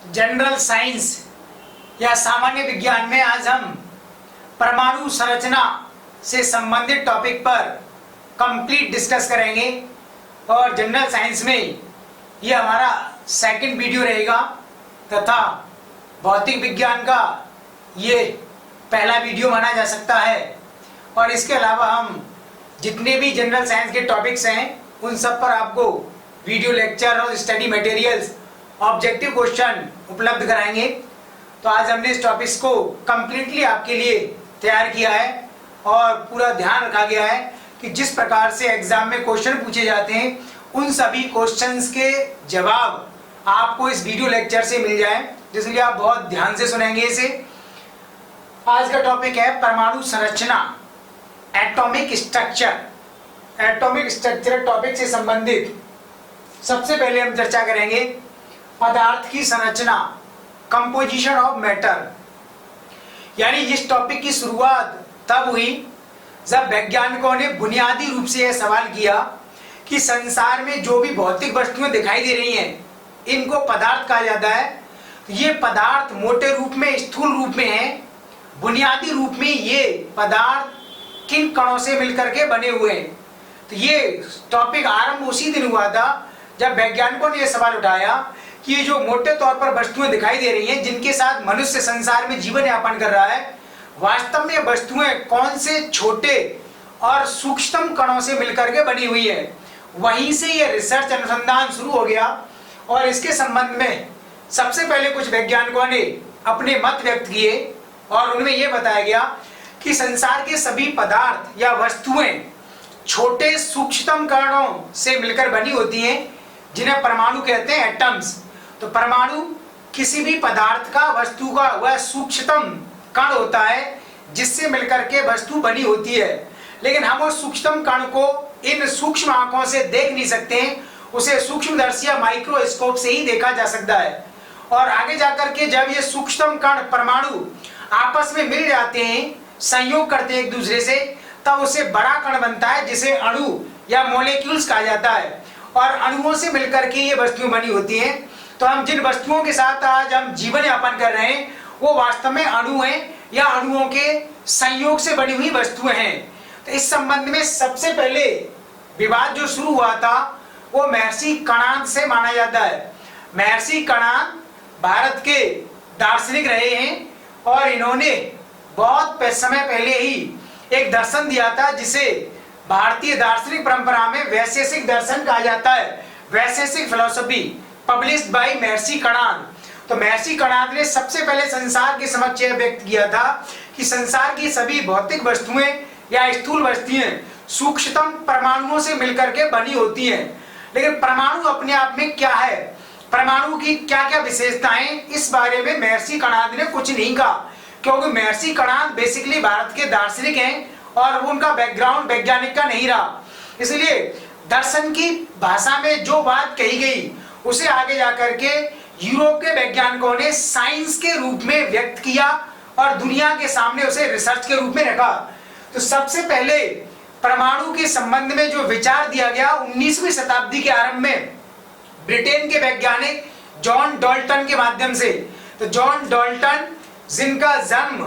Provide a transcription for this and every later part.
General science या सामान्य विज्ञान में आज हम परमाणु संरचना से संबंधित टॉपिक पर कंप्लीट डिस्कस करेंगे। और जनरल साइंस में ये हमारा सेकंड वीडियो रहेगा तथा भौतिक विज्ञान का ये पहला वीडियो माना जा सकता है। और इसके अलावा हम जितने भी जनरल साइंस के टॉपिक्स हैं उन सब पर आपको वीडियो लेक्चर और स्टडी मटेरियल्स ऑब्जेक्टिव क्वेश्चन उपलब्ध कराएंगे। तो आज हमने इस टॉपिक्स को कम्प्लीटली आपके लिए तैयार किया है और पूरा ध्यान रखा गया है कि जिस प्रकार से एग्जाम में क्वेश्चन पूछे जाते हैं उन सभी क्वेश्चंस के जवाब आपको इस वीडियो लेक्चर से मिल जाए, इसलिए आप बहुत ध्यान से सुनेंगे इसे। आज का टॉपिक है परमाणु संरचना, atomic structure. Atomic structure topic से संबंधित सबसे पहले हम चर्चा करेंगे पदार्थ की संरचना, कंपोजिशन ऑफ मैटर। यानी जिस टॉपिक की शुरुआत तब हुई जब वैज्ञानिकों ने बुनियादी रूप से यह सवाल किया कि संसार में जो भी भौतिक वस्तुएं दिखाई दे रही हैं इनको पदार्थ कहा जाता है। तो ये पदार्थ मोटे रूप में, स्थूल रूप में है। बुनियादी रूप में ये पदार्थ किन कणों से मिलकर के बने हुए हैं। तो ये टॉपिक आरंभ उसी दिन हुआ था जब वैज्ञानिकों ने यह सवाल उठाया कि ये जो मोटे तौर पर वस्तुएं दिखाई दे रही हैं जिनके साथ मनुष्य संसार में जीवन यापन कर रहा है, वास्तव में वस्तुएं कौन से छोटे और सूक्ष्म कणों से मिलकर के बनी हुई है। वहीं से ये रिसर्च अनुसंधान शुरू हो गया और इसके संबंध में सबसे पहले कुछ वैज्ञानिकों ने अपने मत व्यक्त किए और उनमें यह बताया गया कि संसार के सभी पदार्थ या वस्तुएं छोटे सूक्ष्मतम कणों से मिलकर बनी होती हैं जिन्हें परमाणु कहते हैं, एटम्स। तो परमाणु किसी भी पदार्थ का, वस्तु का वह सूक्ष्मतम कण होता है जिससे मिलकर के वस्तु बनी होती है। लेकिन हम उस सूक्ष्मतम कण को इन सूक्ष्म आंखों से देख नहीं सकते हैं, उसे सूक्ष्मदर्शी या माइक्रोस्कोप से ही देखा जा सकता है। और आगे जाकर के जब ये सूक्ष्मतम कण परमाणु आपस में मिल जाते हैं, संयोग करते हैं एक दूसरे से, तब उसे बड़ा कण बनता है जिसे अणु या मॉलिक्यूल्स कहा जाता है। और अणुओं से मिलकर के ये वस्तुएं बनी होती हैं। तो हम जिन वस्तुओं के साथ आज हम जीवन यापन कर रहे हैं वो वास्तव में अणु हैं या अणुओं के संयोग से बनी हुई वस्तुएं हैं। तो इस संबंध में सबसे पहले विवाद जो शुरू हुआ था वो महर्षि कणाद से माना जाता है। महर्षि कणाद भारत के दार्शनिक रहे हैं और इन्होंने बहुत समय पहले ही एक दर्शन दिया था जिसे भारतीय दार्शनिक परंपरा में वैशेषिक दर्शन कहा जाता है, वैशेषिक फिलॉसफी, पब्लिश्ड बाय महर्षि कणाद। तो महर्षि कणाद ने सबसे पहले संसार के समक्ष यह व्यक्त किया था कि संसार की सभी भौतिक वस्तुएं या स्थूल वस्तुएं सूक्ष्मतम परमाणुओं से मिलकर के बनी होती हैं। लेकिन परमाणु अपने आप में क्या है, परमाणु की क्या क्या विशेषताएं, इस बारे में महर्षि कणाद ने कुछ नहीं कहा, क्योंकि महर्षि कणाद बेसिकली भारत के दार्शनिक हैं और उनका बैकग्राउंड वैज्ञानिक का नहीं रहा। इसलिए दर्शन की भाषा में जो बात कही गई उसे आगे जाकर के यूरोप के वैज्ञानिकों ने साइंस के रूप में व्यक्त किया और दुनिया के सामने उसे रिसर्च के रूप में रखा। तो सबसे पहले परमाणु के संबंध में जो विचार दिया गया 19वीं शताब्दी के आरंभ में ब्रिटेन के वैज्ञानिक जॉन डाल्टन के माध्यम से। तो जॉन डाल्टन जिनका जन्म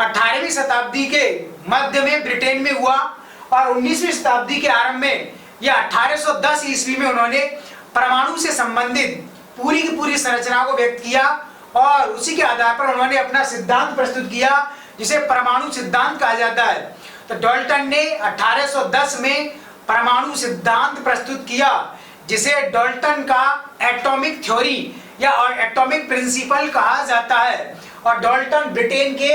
18वीं शताब्दी के मध्य में ब्रिटेन में हुआ और 19वीं शताब्दी के आरंभ में या 1810 ईस्वी में उन्होंने परमाणु से संबंधित पूरी की पूरी संरचना को व्यक्त किया और उसी के आधार पर उन्होंने अपना सिद्धांत प्रस्तुत किया जिसे परमाणु सिद्धांत कहा जाता है। तो डाल्टन ने 1810 में परमाणु सिद्धांत प्रस्तुत किया जिसे डाल्टन का एटॉमिक थ्योरी या एटॉमिक प्रिंसिपल कहा जाता है। और डाल्टन ब्रिटेन के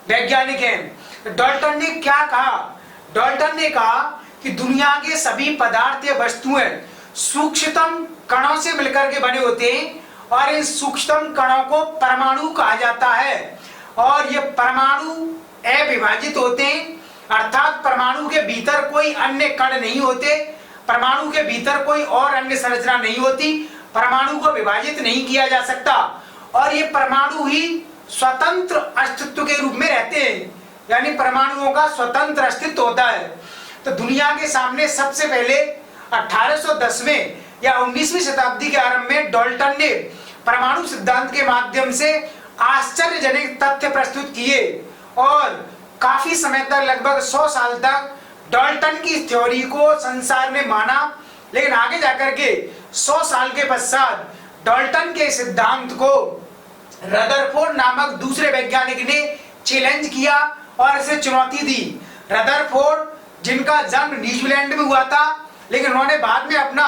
वैज्ञानिक हैं। तो डाल्टन ने क्या कहा, डाल्टन ने कहा कि दुनिया के सभी पदार्थ या वस्तुएं सूक्ष्मतम कणों से मिलकर के बने होते हैं और इन सूक्ष्मतम कणों को परमाणु कहा जाता है। और ये परमाणु अविभाजित होते हैं, अर्थात परमाणु के भीतर कोई अन्य कण नहीं होते, परमाणु के भीतर कोई और अन्य संरचना नहीं होती, परमाणु को विभाजित नहीं किया जा सकता और ये परमाणु ही स्वतंत्र अस्तित्व के रूप में रहते हैं, यानी परमाणुओं का स्वतंत्र अस्तित्व होता है। तो दुनिया के सामने सबसे पहले 1810 में या 19वीं शताब्दी के आरंभ में डाल्टन ने परमाणु सिद्धांत के माध्यम से आश्चर्यजनक तथ्य प्रस्तुत किए और काफी समय तक, लगभग 100 साल तक डाल्टन की थ्योरी को संसार ने माना। लेकिन आगे जाकर के 100 साल के पश्चात डाल्टन के सिद्धांत को रदरफोर्ड नामक दूसरे वैज्ञानिक ने चैलेंज किया और इसे चुनौती दी। रदरफोर्ड, जिनका जन्म न्यूजीलैंड में हुआ था, लेकिन उन्होंने बाद में अपना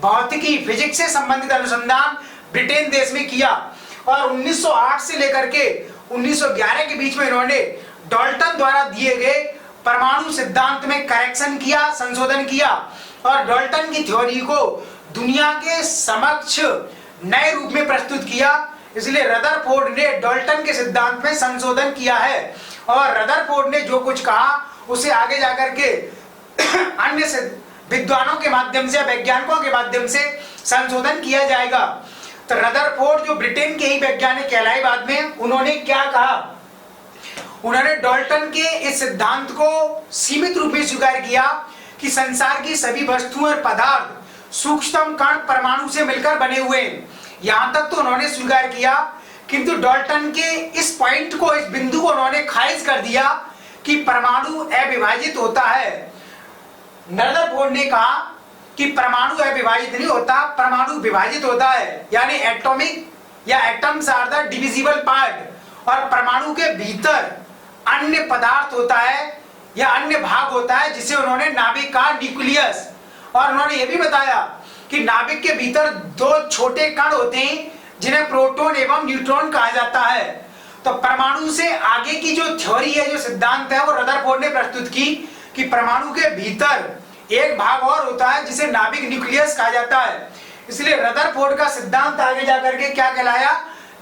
भौतिकी, फिजिक्स से संबंधित अनुसंधान ब्रिटेन देश में किया और 1908 से लेकर के 1911 के बीच में इन्होंने डाल्टन द्वारा दिए गए परमाणु सिद्धांत में करेक्शन किया, संशोधन किया और डाल्टन की थ्योरी को दुनिया के समक्ष नए रूप में प्रस्तुत किया। इसलिए रदरफोर्ड ने डाल्टन के सिद्धांत में संशोधन किया है और रदरफोर्ड ने जो कुछ कहा उसे आगे जाकर के अन्य विद्वानों के माध्यम से, वैज्ञानिकों के माध्यम से संशोधन किया जाएगा। तो रदरफोर्ड जो ब्रिटेन के ही वैज्ञानिक कहलाए बाद में, उन्होंने क्या कहा? उन्होंने डाल्टन के इस सिद्धांत को सीमित रूप में स्वीकार किया कि संसार की सभी वस्तुएं और पदार्थ सूक्ष्मतम कण परमाणु से मिलकर बने हुए हैं। यहां तक तो उन्होंने स्वीकार किया, किंतु डाल्टन के इस पॉइंट को, इस बिंदु को उन्होंने खारिज कर दिया कि परमाणु अविभाजित होता है। रदरफोर्ड ने कहा कि परमाणु अविभाजित नहीं होता, परमाणु विभाजित होता है, यानी एटॉमिक या atoms are the divisible part. और परमाणु के भीतर अन्य पदार्थ होता है या अन्य भाग होता है, जिसे उन्होंने नाभिक कहा, न्यूक्लियस। और उन्होंने यह भी बताया कि नाभिक के भीतर 2 छोटे कण होते हैं जिन्हें प्रोटॉन एवं न्यूट्रॉन कहा जाता है। तो परमाणु से आगे की जो थ्योरी है, जो सिद्धांत है, वो रदरफोर्ड ने प्रस्तुत की कि परमाणु के भीतर एक भाग और होता है जिसे नाभिक, न्यूक्लियस कहा जाता है। इसलिए रदरफोर्ड का सिद्धांत आगे जाकर के क्या कहलाया?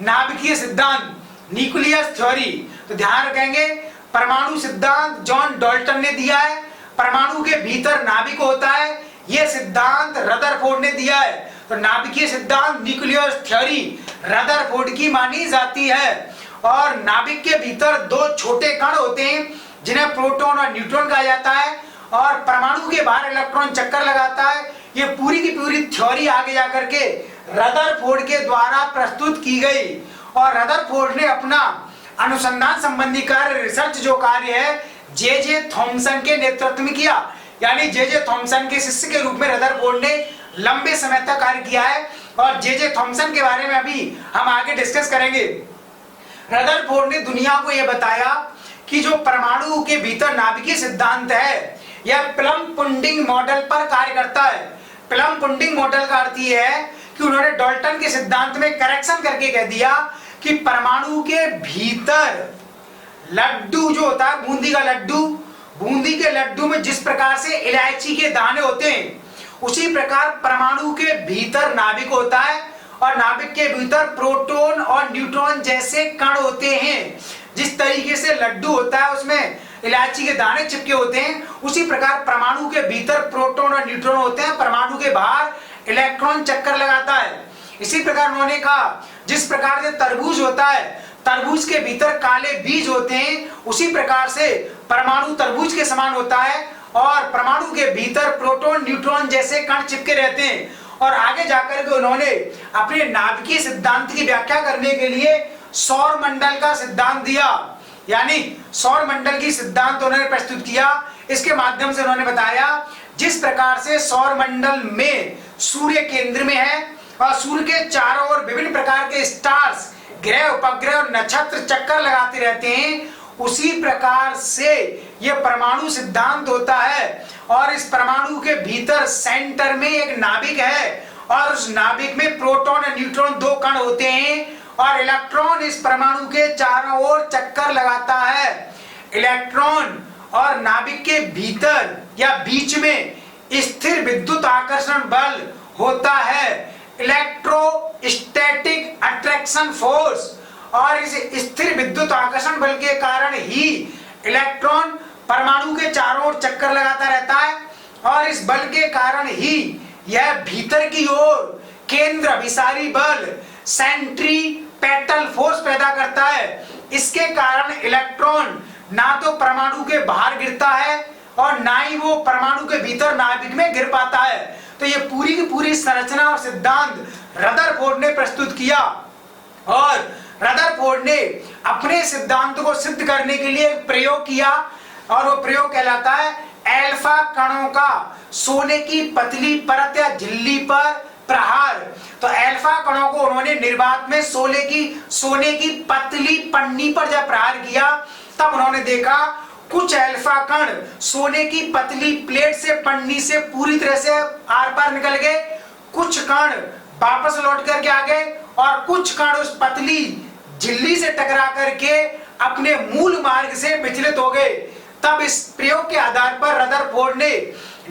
नाभिकीय सिद्धांत, न्यूक्लियस थ्योरी। तो ध्यान रखेंगे, परमाणु सिद्धांत जॉन डाल्टन ने दिया है, परमाणु के भीतर नाभिक होता है, यह सिद्धांत रदरफोर्ड ने दिया है। तो नाभिकीय सिद्धांत, न्यूक्लियस थ्योरी रदरफोर्ड की मानी जाती है। और नाभिक के भीतर 2 छोटे कण होते हैं जिन्हें प्रोटॉन और न्यूट्रॉन कहा जाता है और परमाणु के बाहर इलेक्ट्रॉन चक्कर लगाता है। ये पूरी की पूरी थ्योरी आगे जाकर के रदरफोर्ड के द्वारा प्रस्तुत की गई। और रदरफोर्ड ने अपना अनुसंधान संबंधी कार्य, रिसर्च जो कार्य है, जे थॉमसन के नेतृत्व में किया। यानी जे थॉमसन के शिष्य के रूप में रदरफोर्ड ने लंबे समय तक कार्य किया है और जे थॉमसन के बारे में अभी हम आगे डिस्कस करेंगे। रदरफोर्ड ने दुनिया को यह बताया कि जो परमाणु के भीतर नाभिकीय सिद्धांत है, यह प्लम पुडिंग मॉडल पर कार्य करता है। प्लम पुडिंग मॉडल का अर्थ यह है कि उन्होंने डाल्टन के सिद्धांत में करेक्शन करके कह दिया कि परमाणु के भीतर लड्डू जो होता है, बूंदी का लड्डू, बूंदी के लड्डू में जिस प्रकार से इलायची के दाने होते हैं, उसी प्रकार परमाणु के भीतर नाभिक होता है और नाभिक के भीतर प्रोटॉन और न्यूट्रॉन जैसे कण होते हैं। जिस तरीके से लड्डू होता है उसमें इलायची के दाने चिपके होते हैं, उसी प्रकार परमाणु के भीतर प्रोटॉन और न्यूट्रॉन होते हैं, परमाणु के बाहर इलेक्ट्रॉन चक्कर लगाता है। इसी प्रकार उन्होंने कहा, जिस प्रकार से तरबूज होता है, तरबूज के भीतर काले बीज होते हैं, उसी प्रकार से परमाणु तरबूज के समान होता है और परमाणु के भीतर प्रोटॉन, न्यूट्रॉन जैसे कण चिपके रहते हैं। और आगे जाकर के उन्होंने अपने नाभिकीय सिद्धांत की व्याख्या करने के लिए सौर मंडल का सिद्धांत दिया, यानी सौर मंडल की सिद्धांत उन्होंने प्रस्तुत किया। इसके माध्यम से उन्होंने बताया जिस प्रकार से सौर मंडल में सूर्य केंद्र में है और सूर्य के चारों ओर विभिन्न प्रकार के स्टार्स, ग्रह, उपग्रह और नक्षत्र चक्कर लगाते रहते हैं, उसी प्रकार से यह परमाणु सिद्धांत होता है। और इस परमाणु के भीतर सेंटर में एक नाभिक है और उस नाभिक में प्रोटॉन और न्यूट्रॉन 2 कण होते हैं और इलेक्ट्रॉन इस परमाणु के चारों ओर चक्कर लगाता है। इलेक्ट्रॉन और नाभिक के भीतर या बीच में स्थिर विद्युत आकर्षण बल होता है, इलेक्ट्रोस्टैटिक अट्रैक्शन फोर्स। और इस स्थिर विद्युत आकर्षण बल के कारण ही इलेक्ट्रॉन परमाणु के चारों ओर चक्कर लगाता रहता है और इस बल के कारण ही यह भीतर की ओर केंद्र अभिसारी बल, सेंट्रीपेटल फोर्स पैदा करता है। इसके कारण इलेक्ट्रॉन ना तो परमाणु के बाहर गिरता है और ना ही वो परमाणु के भीतर नाभिक में गिर पाता है। तो ये पूरी की पूरी संरचना और सिद्धांत रदरफोर्ड ने प्रस्तुत किया और रदरफोर्ड ने अपने सिद्धांत को सिद्ध करने के लिए एक प्रयोग किया और वो प्रयोग कहलाता है अल्फा कणों का सोने की पतली परत या झिल्ली पर प्रहार। तो अल्फा कणों को उन्होंने निर्वात में सोने की पतली पन्नी पर जब प्रहार किया तब उन्होंने देखा कुछ अल्फा कण सोने की पतली प्लेट से पन्नी से पूरी तरह से आर पार निकल गए, कुछ कण वापस लौट करके आ गए और कुछ कण उस पतली झिल्ली से टकरा करके अपने मूल मार्ग से विचलित हो गए। तब इस प्रयोग के आधार पर रदरफोर्ड ने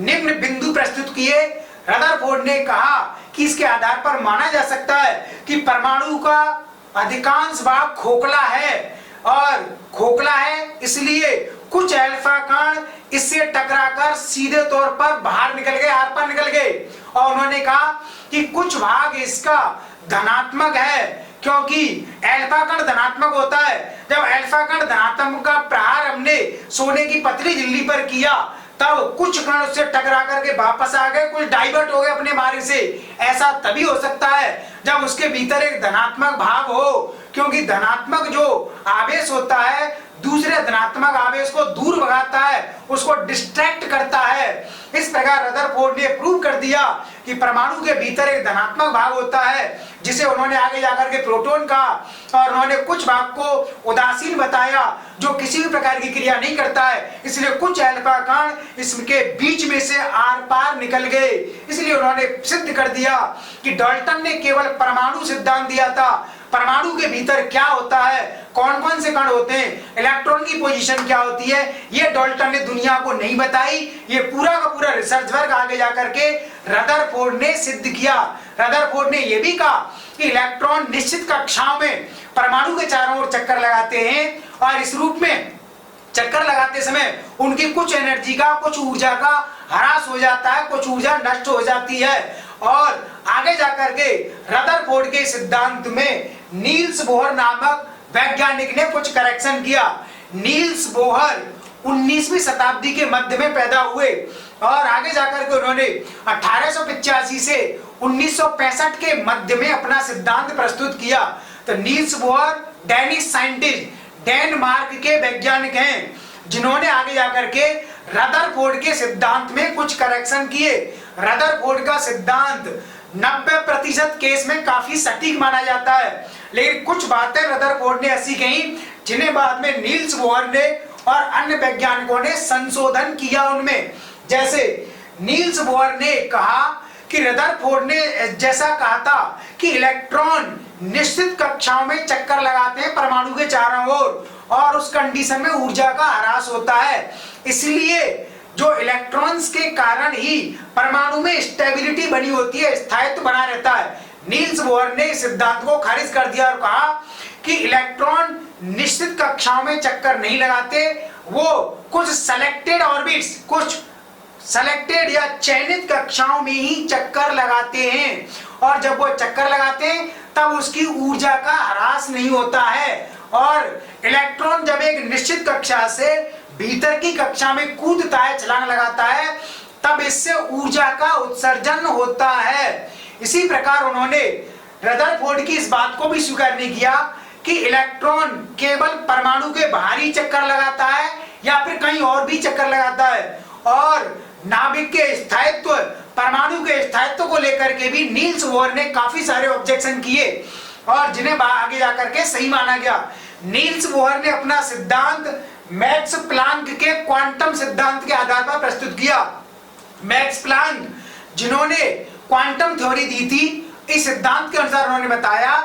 निम्न बिंदु प्रस्तुत किए। रदरफोर्ड ने कहा कि इसके आधार पर माना जा सकता है कि परमाणु का अधिकांश भाग खोखला है और खोखला है इसलिए कुछ अल्फा कण इससे टकराकर सीधे तौर पर बाहर निकल गए, आर पार निकल गए। और उन्होंने कहा कि कुछ भाग इसका धनात्मक है क्योंकि अल्फा कण धनात्मक होता है। जब अल्फा कण धनात्मक का प्रहार हमने सोने की पतली झिल्ली पर किया तब कुछ कण उससे टकरा करके वापस आ गए, कुछ डाइवर्ट हो गए अपने मार्ग से। ऐसा तभी हो सकता है जब उसके भीतर एक धनात्मक भाग हो, क्योंकि धनात्मक जो आवेश होता है दूसरे धनात्मक आवेश को दूर भगाता है, उसको डिस्ट्रैक्ट करता है। इस प्रकार रदरफोर्ड ने प्रूव कर दिया कि परमाणु के भीतर एक धनात्मक भाग होता है जिसे उन्होंने आगे जाकर के प्रोटॉन कहा और उन्होंने कुछ भाग को उदासीन बताया जो किसी भी प्रकार की क्रिया नहीं करता है, इसलिए कुछ अल्फा कण इसके बीच में से आर पार निकल गए। इसलिए उन्होंने सिद्ध कर दिया कि डाल्टन ने केवल परमाणु सिद्धांत दिया था, परमाणु के भीतर क्या होता है, कौन कौन से कण होते हैं, इलेक्ट्रॉन की पोजीशन क्या होती है, ये डाल्टन ने दुनिया को नहीं बताई। ये पूरा का पूरा रिसर्च वर्क आगे जाकर के रदरफोर्ड ने सिद्ध किया। रदरफोर्ड ने यह भी कहा कि इलेक्ट्रॉन निश्चित कक्षाओं में परमाणु के चारों ओर चक्कर लगाते हैं और इस रूप में चक्कर लगाते समय उनकी कुछ एनर्जी का, कुछ ऊर्जा का ह्रास हो जाता है, कुछ ऊर्जा नष्ट हो जाती है। और आगे जाकर के रदरफोर्ड के सिद्धांत में नील्स बोहर नामक वैज्ञानिक ने कुछ करेक्शन किया। नील्स बोहर 19वीं शताब्दी के मध्य में पैदा हुए और आगे जाकर के उन्होंने 1885 से 1965 के मध्य में अपना सिद्धांत प्रस्तुत किया। तो Niels Bohr Danish scientist, Denmark के वैज्ञानिक हैं जिन्होंने आगे जाकर के रदरफोर्ड के सिद्धांत में कुछ करेक्शन किए। रदरफोर्ड का सिद्धांत 90% केस में काफी सटीक माना जाता है, लेकिन कुछ बातें रदरफोर्ड ने ऐसी कही जिन्हें बाद में नील्स बोहर ने और अन्य वैज्ञानिकों ने संशोधन किया उनमें। जैसे नील्स बोहर ने कहा कि रदरफोर्ड ने जैसा कहा था कि इलेक्ट्रॉन निश्चित कक्षाओं में चक्कर लगाते हैं परमाणु के चारों ओर और उस कंडीशन में ऊर्जा का ह्रास होता है, इसलिए जो इलेक्ट्रॉन्स के कारण ही परमाणु में स्टेबिलिटी बनी होती है, स्थायित्व बना रहता है। नील्स बोहर ने इस सिद्धांत को खारिज कर दिया और कहा कि इलेक्ट्रॉन निश्चित कक्षाओं में चक्कर नहीं लगाते, वो कुछ सेलेक्टेड ऑर्बिट्स, कुछ सेलेक्टेड या चयनित कक्षाओं में ही चक्कर लगाते हैं और जब वो चक्कर लगाते हैं तब उसकी ऊर्जा का ह्रास नहीं होता है और इलेक्ट्रॉन जब एक निश्चित कक्षा से भीतर की कक्षा में कूदता है, छलांग लगाता है, तब इससे ऊर्जा का उत्सर्जन होता है। इसी प्रकार उन्होंने रदरफोर्ड की इस बात को भी स्वीकार नहीं किया कि इलेक्ट्रॉन केवल परमाणु के बाहर ही चक्कर लगाता है या फिर कहीं और भी चक्कर लगाता है। और नाभिक के स्थायित्व, परमाणु के स्थायित्व को लेकर के भी नील्स बोहर ने काफी सारे ऑब्जेक्शन किए और जिन्हें आगे जाकर के सही माना गया। नील्स बोहर ने अपना सिद्धांत मैक्स प्लांक के क्वांटम सिद्धांत के आधार पर प्रस्तुत किया। मैक्स प्लांक जिन्होंने क्वांटम थ्योरी दी थी, इस सिद्धांत के अनुसार उन्होंने बताया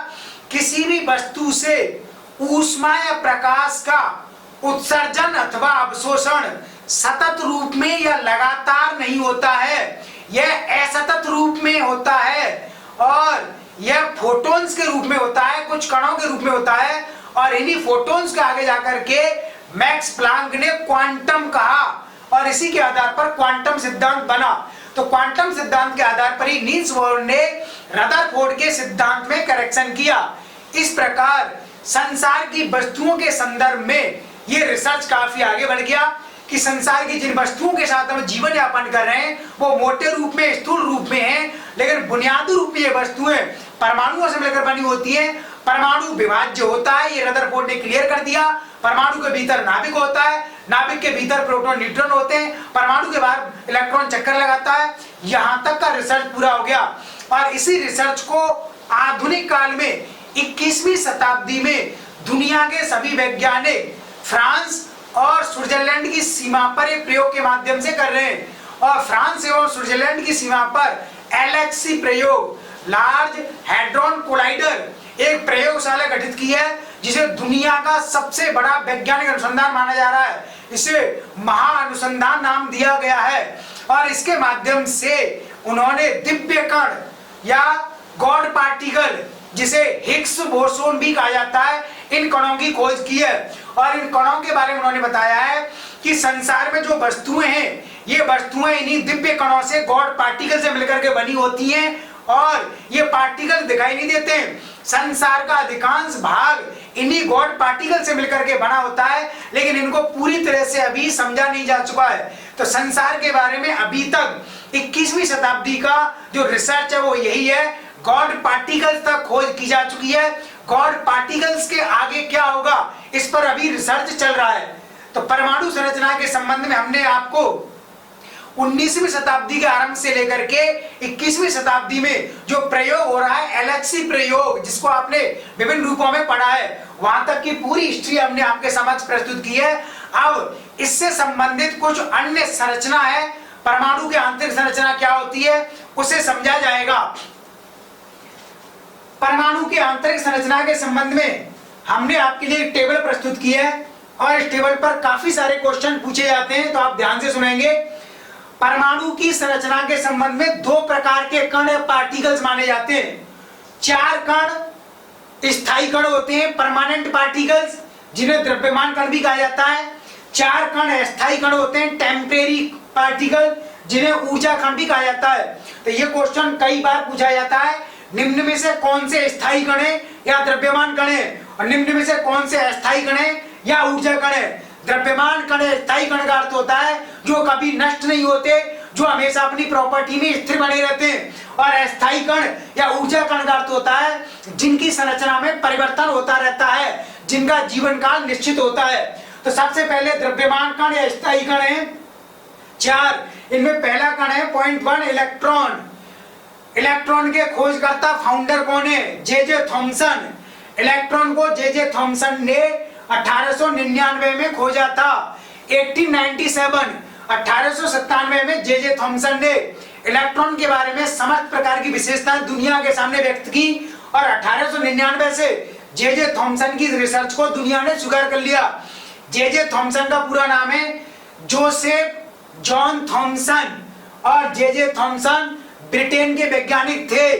किसी भी वस्तु से ऊष्मा या प्रकाश का उत्सर्जन अथवा अवशोषण सतत रूप में या लगातार नहीं होता है, यह असतत रूप में होता है और यह फोटॉन्स के रूप में होता है, कुछ कणों के रूप में होता है और इन्हीं फोटॉन्स के आगे जाकर के मैक्स प्लांक ने क्वांटम कहा और इसी के आधार पर क्वांटम सिद्धांत बना। तो क्वांटम सिद्धांत के आधार पर ही नील्स बोहर ने रदरफोर्ड के सिद्धांत में करेक्शन किया। इस प्रकार संसार की वस्तुओं के संदर्भ में यह रिसर्च काफी आगे बढ़ गया। कि संसार की जिन वस्तुओं के साथ हम जीवन यापन कर रहे हैं वो मोटे रूप में, स्थूल रूप में हैं, लेकिन बुनियादी रूप में ये वस्तुएं परमाणुओं से मिलकर बनी होती हैं। परमाणु विभाज्य होता है, ये रदरफोर्ड ने क्लियर कर दिया। परमाणु के भीतर नाभिक होता है, नाभिक के भीतर प्रोटॉन न्यूट्रॉन होते हैं, परमाणु के बाहर इलेक्ट्रॉन चक्कर लगाता है। यहां तक का रिसर्च पूरा हो गया और इसी रिसर्च को आधुनिक काल में 21वीं शताब्दी में दुनिया के सभी वैज्ञानिक फ्रांस और स्विट्जरलैंड की सीमा पर एक प्रयोग के माध्यम से कर रहे हैं। और फ्रांस एवं स्विट्जरलैंड की सीमा पर LHC प्रयोग, लार्ज हैड्रॉन कोलाइडर, एक प्रयोगशाला गठित की है जिसे दुनिया का सबसे बड़ा वैज्ञानिक अनुसंधान माना जा रहा है। इसे महाअनुसंधान नाम दिया गया है और इसके माध्यम से उन्होंने दिव्य कण या गॉड पार्टिकल, जिसे हिग्स बोसोन भी कहा जाता है, इन कणों की खोज की है। और इन कणों के बारे में उन्होंने बताया है कि संसार में जो वस्तुएं हैं, ये वस्तुएं इन्हीं दिव्य कणों से, गॉड पार्टिकल से मिलकर के बनी होती हैं और ये पार्टिकल दिखाई नहीं देते हैं। संसार का अधिकांश भाग इन्हीं गॉड पार्टिकल से मिलकर के बना होता है, लेकिन इनको पूरी तरह से अभी समझा नहीं जा चुका है। तो संसार के बारे में अभी तक 21वीं शताब्दी का जो रिसर्च है वो यही है, गॉड पार्टिकल्स तक खोज की जा चुकी है। गॉड पार्टिकल्स के आगे क्या होगा इस पर अभी रिसर्च चल रहा है। तो परमाणु संरचना के संबंध में हमने आपको 19वीं शताब्दी के आरंभ से लेकर के 21वीं शताब्दी में जो प्रयोग हो रहा है, LHC प्रयोग, जिसको आपने विभिन्न रूपों में पढ़ा है, वहां तक की पूरी हिस्ट्री हमने आपके समक्ष प्रस्तुत की है। अब इससे संबंधित कुछ अन्य संरचना है, परमाणु की आंतरिक संरचना क्या होती है उसे समझा जाएगा। परमाणु की आंतरिक संरचना के संबंध में हमने आपके लिए एक टेबल प्रस्तुत की है और इस टेबल पर काफी सारे क्वेश्चन पूछे जाते हैं, तो आप ध्यान से सुनेंगे। परमाणु की संरचना के संबंध में दो प्रकार के कण या पार्टिकल्स माने जाते हैं। 4 कण स्थायी कण होते हैं, परमानेंट पार्टिकल्स, जिन्हें द्रव्यमान कण भी कहा जाता है। 4 कण अस्थायी कण होते हैं, टेम्परेरी पार्टिकल, जिन्हें ऊर्जा कण भी कहा जाता है। तो ये क्वेश्चन कई बार पूछा जाता है, निम्न में से कौन से स्थायी कण है या द्रव्यमान कण है, और निम्न में से कौन से अस्थायी कण है या ऊर्जा कण है। द्रव्यमान कण, स्थायी कण का अर्थ होता है जो कभी नष्ट नहीं होते, जो हमेशा अपनी प्रॉपर्टी में स्थिर बने रहते हैं, और अस्थायी कण या ऊर्जा कण का अर्थ होता है जिनकी संरचना में परिवर्तन होता रहता है, जिनका जीवन काल निश्चित होता है। तो सबसे पहले द्रव्यमान कण या स्थायी कण है 4। इनमें पहला कण है पॉइंट 1 इलेक्ट्रॉन। इलेक्ट्रॉन के खोजकर्ता फाउंडर कौन है? J Thomson. इलेक्ट्रॉन को जे थॉमसन ने 1899 में खोजा था। 1897 में जे थॉमसन ने इलेक्ट्रॉन के बारे में समस्त प्रकार की विशेषताएं दुनिया के सामने व्यक्त की और 1899 से जे थॉमसन की रिसर्च को दुनिया ने स्वीकार कर लिया। जे थॉमसन का पूरा नाम है जोसेफ जॉन थॉमसन और जे थॉमसन ब्रिटेन के वैज्ञानिक थे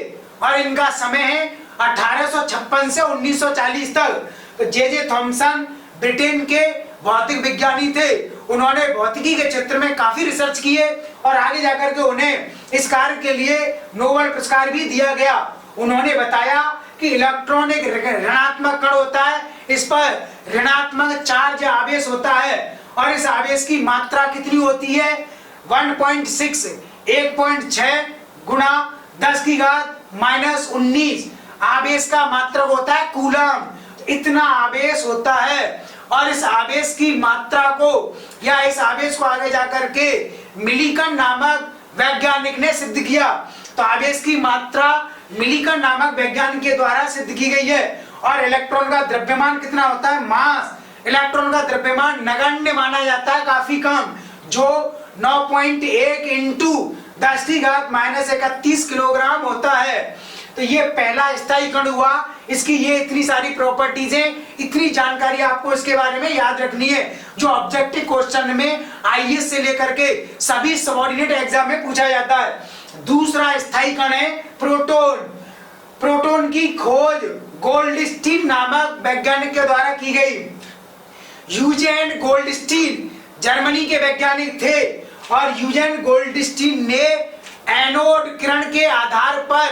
और इनका समय है 1856 से 1940 तक। तो जे थॉमसन ब्रिटेन के भौतिक विज्ञानी थे। उन्होंने भौतिकी के क्षेत्र में काफी रिसर्च किए और आगे जाकर के उन्हें इस कार्य के लिए नोबेल पुरस्कार भी दिया गया। उन्होंने बताया कि इलेक्ट्रॉन एक ऋणात्मक कण होता है, इस पर ऋणात्मक चार्ज आवेश होता है और इस आवेश की मात्रा कितनी होती है 1.6 गुणा 10⁻⁻⁹ आवेश का मात्रक होता है कूलम। इतना आवेश होता है और इस आवेश की मात्रा को या इस आवेश को आगे जाकर के मिलीकन नामक वैज्ञानिक ने सिद्ध किया। तो आवेश की मात्रा मिलीकन नामक वैज्ञानिक के द्वारा सिद्ध की गई है। और इलेक्ट्रॉन का द्रव्यमान कितना होता है? मास। इलेक्ट्रॉन का द्रव्यमान नगण्य माना जाता है, काफी कम, जो 9.1 इंटू 10⁻31 किलोग्राम होता है। तो ये पहला स्थायी कण हुआ। इसकी ये इतनी सारी प्रॉपर्टीज हैं, इतनी जानकारी आपको इसके बारे में याद रखनी है जो ऑब्जेक्टिव क्वेश्चन में आईएएस से लेकर के सभी सबऑर्डिनेट एग्जाम में पूछा जाता है। दूसरा स्थायी कण है प्रोटॉन। प्रोटॉन की खोज गोल्डस्टीन नामक वैज्ञानिक के द्वारा की गई। यूजेन गोल्डस्टीन जर्मनी के वैज्ञानिक थे और यूजेन गोल्डस्टीन ने एनोड किरण के आधार पर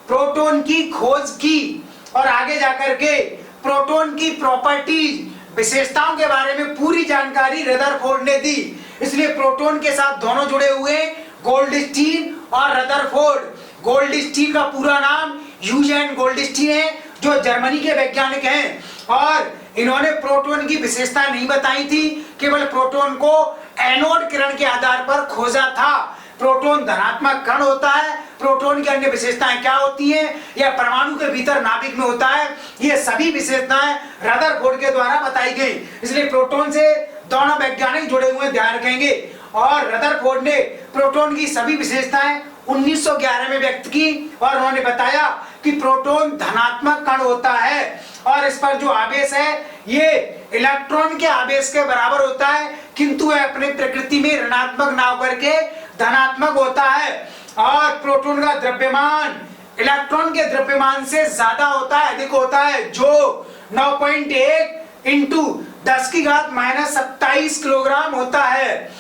प्रोटॉन की खोज की और आगे जाकर के प्रोटॉन की प्रॉपर्टीज विशेषताओं के बारे में पूरी जानकारी रदरफोर्ड ने दी। इसलिए प्रोटॉन के साथ दोनों जुड़े हुए, गोल्डस्टीन और रदरफोर्ड। गोल्डस्टीन का पूरा नाम यूजेन गोल्डस्टीन है, जो जर्मनी के वैज्ञानिक हैं, और इन्होंने प्रोटॉन की विशेषता नहीं बताई थी, केवल प्रोटॉन को एनोड किरण के आधार पर खोजा था। प्रोटॉन धनात्मक कण होता है, प्रोटॉन की अन्य विशेषताएं क्या होती हैं, यह परमाणु के भीतर नाभिक में होता है, ये सभी विशेषताएं रदरफोर्ड के द्वारा बताई गई। इसलिए प्रोटॉन से दोनों वैज्ञानिक जुड़े हुए ध्यान रखेंगे। और रदरफोर्ड ने प्रोटॉन की सभी विशेषताएं 1911 में व्यक्त की और उन्होंने बताया कि प्रोटॉन धनात्मक कण होता है और इस पर जो आवेश है ये इलेक्ट्रॉन के आवेश के बराबर होता है, किंतु यह अपनी प्रकृति में ऋणात्मक ना होकर के धनात्मक होता है। और प्रोटॉन का द्रव्यमान इलेक्ट्रॉन के द्रव्यमान से ज्यादा होता है, अधिक होता है, जो 9.1 इंटू 10 की घात -27 किलोग्राम होता है।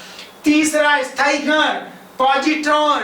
तीसरा स्थायी कण पॉजिट्रॉन,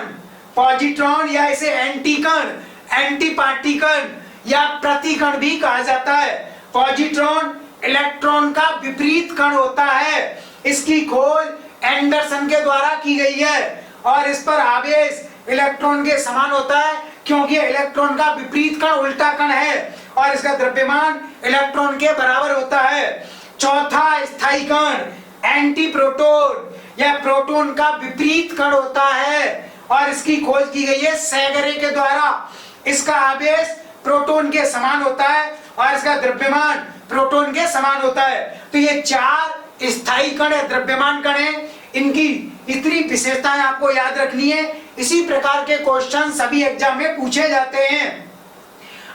पॉजिट्रॉन या इसे एंटी कण, एंटी पार्टिकल या प्रतिकण भी कहा जाता है। पॉजिट्रॉन इलेक्ट्रॉन का विपरीत कण होता है। इसकी खोज एंडरसन के द्वारा की गई है और इस पर आवेश इलेक्ट्रॉन के समान होता है, क्योंकि इलेक्ट्रॉन का विपरीत कण उल्टा कण है और इसका द्रव्यमान इलेक्ट्रॉन के बराबर होता है। चौथा स्थायी कण एंटी प्रोटॉन, यह प्रोटॉन का विपरीत कण होता है और इसकी खोज की गई है सैगरे के द्वारा। इसका आवेश प्रोटॉन के समान होता है और इसका द्रव्यमान प्रोटॉन के समान होता है। तो ये चार स्थायी कण है, द्रव्यमान कण है, इनकी इतनी विशेषताएं आपको याद रखनी है। इसी प्रकार के क्वेश्चन सभी एग्जाम में पूछे जाते हैं।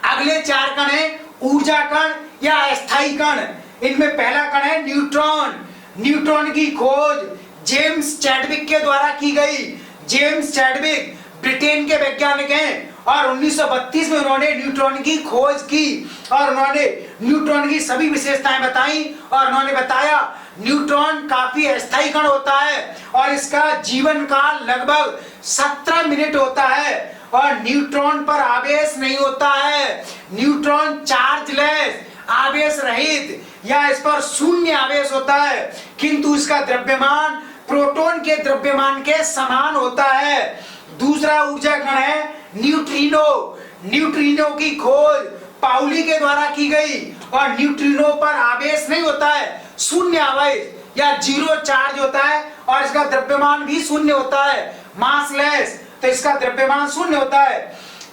अगले चार कण है ऊर्जा कण या अस्थायी कण। इनमें पहला कण है न्यूट्रॉन। न्यूट्रॉन की खोज जेम्स चैडविक के द्वारा की गई। जेम्स चैडविक ब्रिटेन के वैज्ञानिक हैं और 1932 में उन्होंने न्यूट्रॉन की खोज की और उन्होंने न्यूट्रॉन की सभी विशेषताएं बताई और उन्होंने बताया न्यूट्रॉन काफी अस्थायी कण होता है और इसका जीवन काल लगभग 17 मिनट होता है और न्यूट्रॉन पर आवेश नहीं होता है। न्यूट्रॉन चार्जलेस, आवेश रहित या इस पर शून्य आवेश होता है, किंतु इसका द्रव्यमान प्रोटॉन के द्रव्यमान के समान होता है। दूसरा ऊर्जा कण है न्यूट्रिनो। न्यूट्रिनो की खोज पाउली के द्वारा की गई और न्यूट्रिनो पर आवेश नहीं होता है, शून्य आवेश या जीरो चार्ज होता है और इसका द्रव्यमान भी शून्य होता है, मासलेस, तो इसका द्रव्यमान शून्य होता है।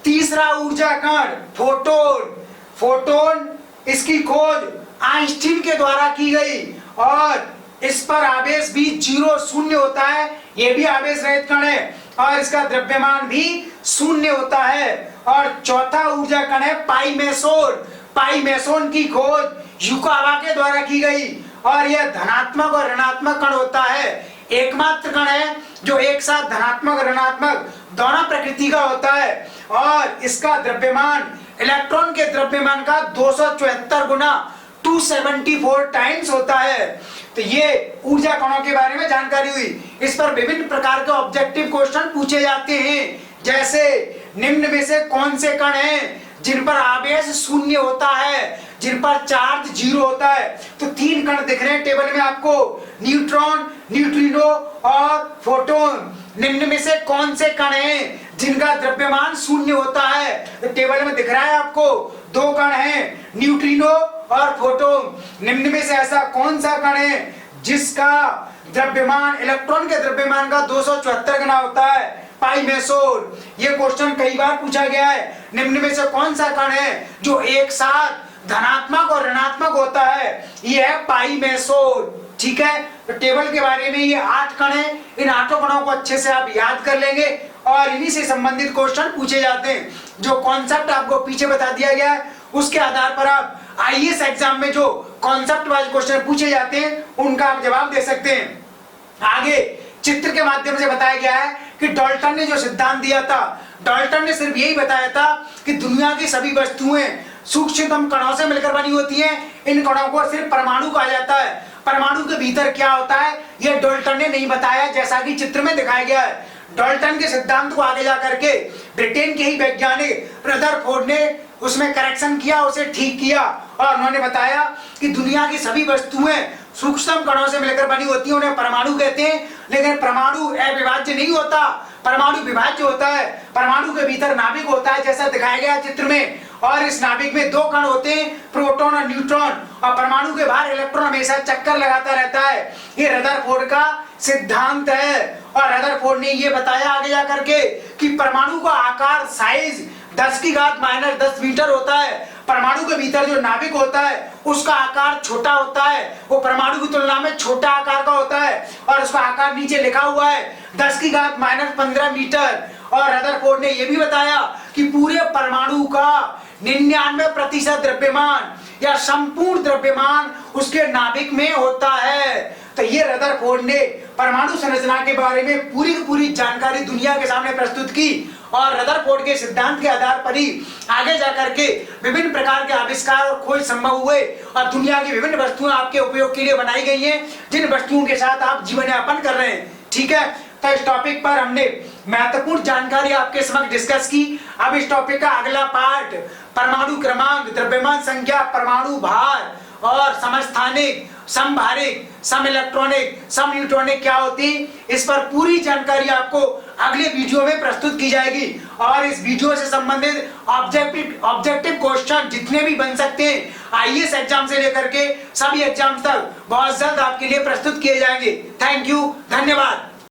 तीसरा ऊर्जा कण फोटोन। फोटोन इसकी खोज आइंस्टीन के द्वारा की गई और इस पर आवेश भी जीरो शून्य होता है, यह भी आवेश रहित कण है और इसका द्रव्यमान भी शून्य होता है। और चौथा ऊर्जा कण है पाइमेसोन। पाइमेसोन की खोज युकावा के द्वारा की गई और यह धनात्मक और ऋणात्मक कण होता है। एकमात्र कण है जो एक साथ धनात्मक और ऋणात्मक दोनों प्रकृति का होता है और इसका द्रव्यमान इलेक्ट्रॉन के द्रव्यमान का 274 गुना 274 टाइम्स होता है। तो ये ऊर्जा कणों के बारे में जानकारी हुई। इस पर विभिन्न प्रकार के ऑब्जेक्टिव क्वेश्चन पूछे जाते हैं, जैसे निम्न में से कौन से कण हैं जिन पर आवेश शून्य होता है, जिन पर चार्ज जीरो होता है। तो तीन कण दिख रहे हैं टेबल में आपको, न्यूट्रॉन, न्यूट्रिनो और फोटोन। निम्न में से कौन से कण हैं जिनका द्रव्यमान शून्य होता है, तो टेबल में दिख रहा है आपको, दो कण हैं, न्यूट्रिनो और फोटोन। निम्न में से ऐसा कौन सा कण है जिसका द्रव्यमान इलेक्ट्रॉन के द्रव्यमान का 274 गुना होता है, पाइमेसोन। ये क्वेश्चन कई बार पूछा गया है। निम्न में से कौन सा कण है जो एक साथ धनात्मक और ऋणात्मक होता है, ये है पाइमेसोन। ठीक है, तो टेबल के बारे में ये 8 कण है, इन 8 कणों को अच्छे से आप याद कर लेंगे और इन्हीं से संबंधित क्वेश्चन पूछे जाते हैं। जो कॉन्सेप्ट आपको पीछे बता दिया गया है उसके आधार पर आप आईएएस एग्जाम में जो कॉन्सेप्ट वाइज क्वेश्चन पूछे जाते हैं उनका आप जवाब दे सकते हैं। आगे चित्र के माध्यम से बताया गया है कि डाल्टन ने जो सिद्धांत दिया था, डाल्टन ने सिर्फ यही बताया था कि दुनिया की सभी वस्तुएं सूक्ष्मतम कणों से मिलकर बनी होती हैं। इन कणों को सिर्फ परमाणु कहा जाता है। परमाणु के भीतर क्या होता है यह डाल्टन ने नहीं बताया, जैसा कि चित्र में दिखाया गया है। डाल्टन के सिद्धांत को आगे जाकर के ब्रिटेन के ही वैज्ञानिक रदरफोर्ड ने उसमें करेक्शन किया, उसे ठीक किया और उन्होंने बताया कि दुनिया की सभी वस्तुएं सूक्ष्म कणों से मिलकर बनी होती हैं, उन्हें परमाणु कहते हैं। लेकिन परमाणु अविभाज्य नहीं होता, परमाणु विभाज्य होता है। परमाणु के भीतर नाभिक होता है जैसा दिखाया गया चित्र में, और इस नाभिक में 2 कण होते हैं, प्रोटॉन और न्यूट्रॉन, और परमाणु के बाहर इलेक्ट्रॉन हमेशा चक्कर लगाता रहता है। ये रदरफोर्ड का सिद्धांत है और रदरफोर्ड ने ये बताया आगे जाकर के कि परमाणु का आकार साइज 10⁻⁻10 मीटर होता है। परमाणु के भीतर जो नाभिक होता है उसका आकार छोटा होता है, वो परमाणु की तुलना में छोटा आकार का होता है और उसका आकार नीचे लिखा हुआ है 10⁻15 मीटर। और रदरफोर्ड ने यह भी बताया कि पूरे परमाणु का 99% द्रव्यमान या संपूर्ण द्रव्यमान उसके नाभिक में होता है। तो ये रदरफोर्ड ने परमाणु संरचना के बारे में पूरी की पूरी जानकारी दुनिया के सामने प्रस्तुत की और रदरफोर्ड के सिद्धांत के आधार पर ही आगे जाकर के विभिन्न प्रकार के आविष्कार और खोज संभव हुए और दुनिया की विभिन्न वस्तुएं आपके उपयोग के लिए बनाई गई हैं, जिन वस्तुओं के साथ आप जीवन यापन कर रहे हैं। ठीक है, तो इस टॉपिक पर हमने महत्वपूर्ण जानकारी आपके समक्ष डिस्कस की। अब इस टॉपिक का अगला पार्ट परमाणु क्रमांक, द्रव्यमान संख्या, परमाणु भार और समस्थानिक, समभारिक, सम इलेक्ट्रॉनिक, सम न्यूट्रॉनिक क्या होती, इस पर पूरी जानकारी आपको अगले वीडियो में प्रस्तुत की जाएगी। और इस वीडियो से संबंधित ऑब्जेक्टिव क्वेश्चन जितने भी बन सकते हैं आईएएस एग्जाम से लेकर के सभी एग्जाम तक बहुत जल्द आपके लिए प्रस्तुत किए जाएंगे। थैंक यू, धन्यवाद।